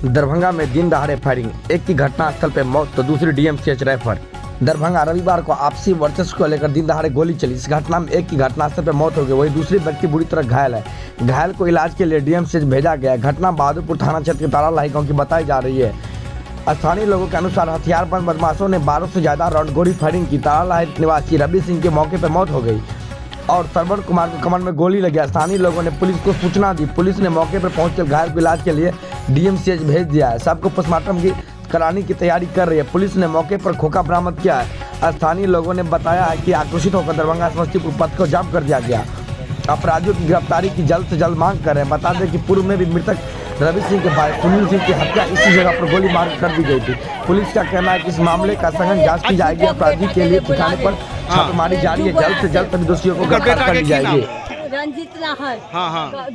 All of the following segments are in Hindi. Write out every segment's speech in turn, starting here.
दरभंगा में दिन दहाड़े फायरिंग, एक की घटनास्थल पर मौत तो दूसरी डीएमसीएच रेफर। दरभंगा रविवार को आपसी वर्चस्व को लेकर दिन दहाड़े गोली चली। इस घटना में एक की घटनास्थल पर मौत हो गई, वही दूसरी व्यक्ति बुरी तरह घायल है। घायल को इलाज के लिए डीएमसीएच भेजा गया है। घटना बहादुरपुर थाना क्षेत्र के तारालाही गांव की बताई जा रही है। स्थानीय लोगों के अनुसार हथियारबंद बदमाशों ने 12 से ज्यादा राउंड गोली फायरिंग की। तारालाही निवासी रवि सिंह के मौके पर मौत हो गई और सरवन कुमार के कमर में गोली लगी। स्थानीय लोगों ने पुलिस को सूचना दी। पुलिस ने मौके पर पहुंचकर घायल को इलाज के लिए डीएमसीएच भेज दिया है। सबको पोस्टमार्टम कराने की तैयारी कर रही है। पुलिस ने मौके पर खोखा बरामद किया है। स्थानीय लोगों ने बताया है कि आक्रोशित होकर दरभंगा समस्तीपुर पथ को जाम कर दिया गया। अपराधियों की गिरफ्तारी की जल्द से जल्द मांग कर रहे हैं। बता दें कि पूर्व में भी मृतक रवि सिंह के भाई सुनील सिंह की हत्या इसी जगह पर गोली मार कर दी गई थी। पुलिस का कहना है कि इस मामले का सघन जांच की जाएगी। अपराधी के लिए ठिकाने पर छापेमारी जारी है। जल्द से जल्द सभी दोषियों को गिरफ्तार कर लिया जाएगी। रंजीत ना है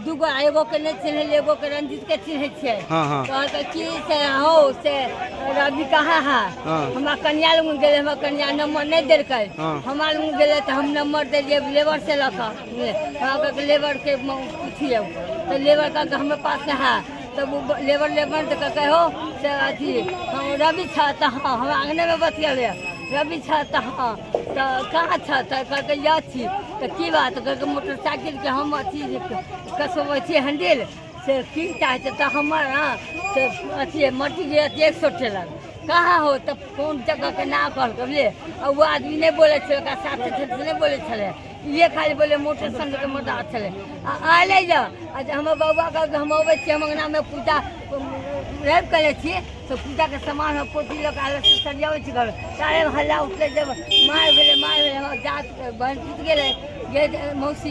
दुगो एगो के नहीं चिन्ह एगो के रंजीत के चिन्ह छे तो की से हो से रवि कहाँ है हमरा कन्या लोग गेले हमरा कन्या नंबर नहीं देल के हमरा लोग गेले तो हम नंबर दे दिए लेबर से लका लेबर के पूछिए तो लेबर का हमारे पास है तब लेबर तो कहे हो से अथी हम रवि छा तो हाँ हम आंगने में बतिया रवि छा तो हाँ तो कहाँ छा कहते या छी तो की बात करके मोटरसाइकिल के हम अथी कसबै छी हैंडल से की चाहे तो हमारा से अथी मट्टी गिरा 100 टेलर कहाँ हो तब कौन जगह के ना कहल ले और वो आदमी नहीं बोले साथे नहीं बोले छे ये खाली बोले मोटरसाइकिल के मर्दा छे आले जा अच्छा हम बउआ का हम अबै छी हम अंगना में पूजा रैप करे छी तो पूजा के सामान हम पोती लग आले से सरियावे छी घर तारे हल्ला उठले जब मार भेले हम जात बहन टूट गेले ये मौसी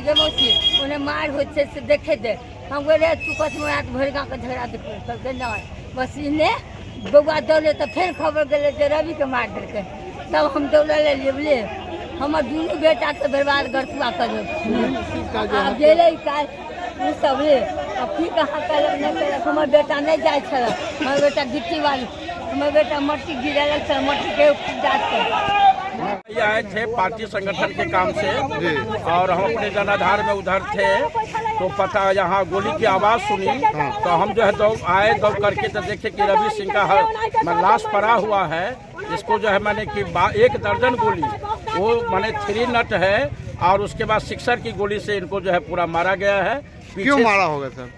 उन्हें मार हो से देखे दे हम बोले तू कत में रात भर गाँव के झगड़ा देखे ना बस इन्हें बउआ दौड़े तो फिर खबर गए जे रवि के मार देलके तब हम दौड़े ले लिए हमार दुनू बेटा के बर्बाद गरतुआ कर गेले सब ले अब की कहाँ कलक नहीं कलक हमार बेटा नहीं जाए छल हमार बेटा गिट्टी वाली हमार बेटा मट्टी गिरल छल मट्टी के जांच कर ये आए थे पार्टी संगठन के काम से और हम अपने जनाधार में उधर थे तो पता यहाँ गोली की आवाज़ सुनी तो हम जो है दौड़ करके तो देखे कि रवि सिंह का लाश पड़ा हुआ है। इसको जो है मैंने कि 1 दर्जन गोली वो मैंने 3 नट है और उसके बाद सिक्सर की गोली से इनको जो है पूरा मारा गया है। क्यों मारा होगा सर?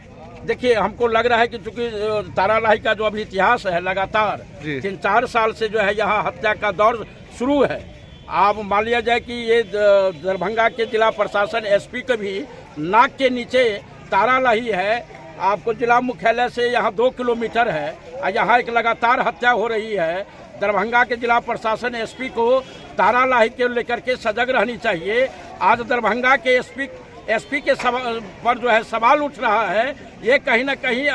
देखिए हमको लग रहा है कि चूंकि तारालाही का जो अभी इतिहास है लगातार 3-4 साल से जो है यहाँ हत्या का दौर शुरू है। आप मान लिया जाए कि ये दरभंगा के जिला प्रशासन एसपी के भी नाक के नीचे तारालाही है। आपको जिला मुख्यालय से यहाँ 2 किलोमीटर है और यहाँ एक लगातार हत्या हो रही है। दरभंगा के जिला प्रशासन एसपी को तारालाही के लेकर के सजग रहनी चाहिए। आज दरभंगा के एसपी के पर जो है सवाल उठ रहा है। ये कहीं ना कहीं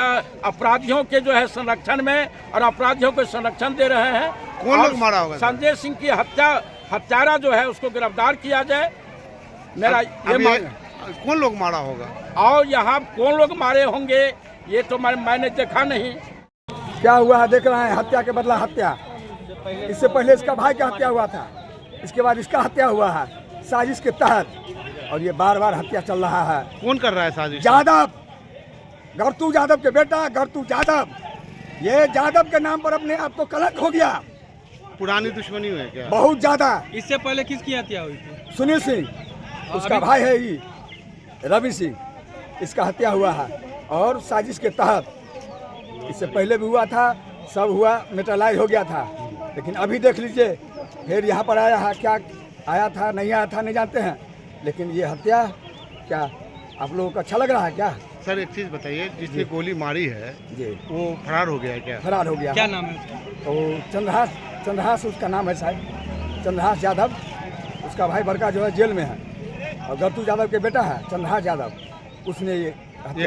अपराधियों के जो है संरक्षण में और अपराधियों को संरक्षण दे रहे हैं। कौन लोग मारा होगा? संजय सिंह की हत्यारा जो है उसको गिरफ्तार किया जाए, मेरा ये मांग है। कौन लोग मारा होगा और यहाँ कौन लोग मारे होंगे ये तो मैंने देखा नहीं। क्या हुआ है देख रहे हैं, हत्या के बदला हत्या। इससे पहले इसका भाई का हत्या हुआ था, इसके बाद इसका हत्या हुआ है साजिश के तहत और ये बार हत्या चल रहा है। कौन कर रहा है साजिश? यादव, गरतू यादव के बेटा गरतू यादव। ये यादव के नाम पर अपने आप को कलंक हो गया। पुरानी दुश्मनी हुई क्या? बहुत ज्यादा। इससे पहले किसकी हत्या हुई थी? सुनील सिंह, उसका भाई है ये रवि सिंह, इसका हत्या हुआ है और साजिश के तहत। इससे पहले भी हुआ था, सब हुआ मेटलाइज हो गया था। लेकिन अभी देख लीजिए फिर यहाँ पर आया है। क्या आया था नहीं आया था नहीं जानते हैं, लेकिन ये हत्या क्या आप लोगों को अच्छा लग रहा है क्या? सर एक चीज़ बताइए, जिसने गोली मारी है जी वो फरार हो गया है क्या? फरार हो गया। क्या नाम है? तो चंद्रहास उसका नाम है शायद, चंद्रहास यादव। उसका भाई बड़का जो है जेल में है और गरतू यादव के बेटा है चंद्रहास यादव, उसने ये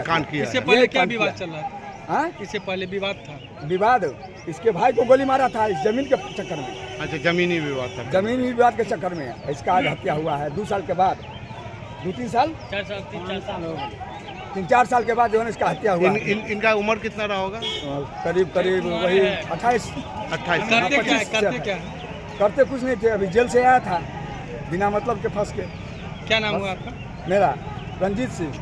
कांड किया। इससे पहले क्या विवाद चल रहा था? हाँ, इससे पहले विवाद था? विवाद इसके भाई को गोली मारा था इस जमीन के चक्कर में। अच्छा, जमीनी विवाद था? जमीनी विवाद के चक्कर में इसका आज हत्या हुआ है। 2 साल के बाद, 2-3 साल 3-4 साल के बाद जो है इसका हत्या हुआ। इनका उम्र कितना रहा होगा? करीब वही 28। करते कुछ नहीं थे, अभी जेल से आया था बिना मतलब के फंस के। क्या नाम हुआ आपका? मेरा रंजीत सिंह।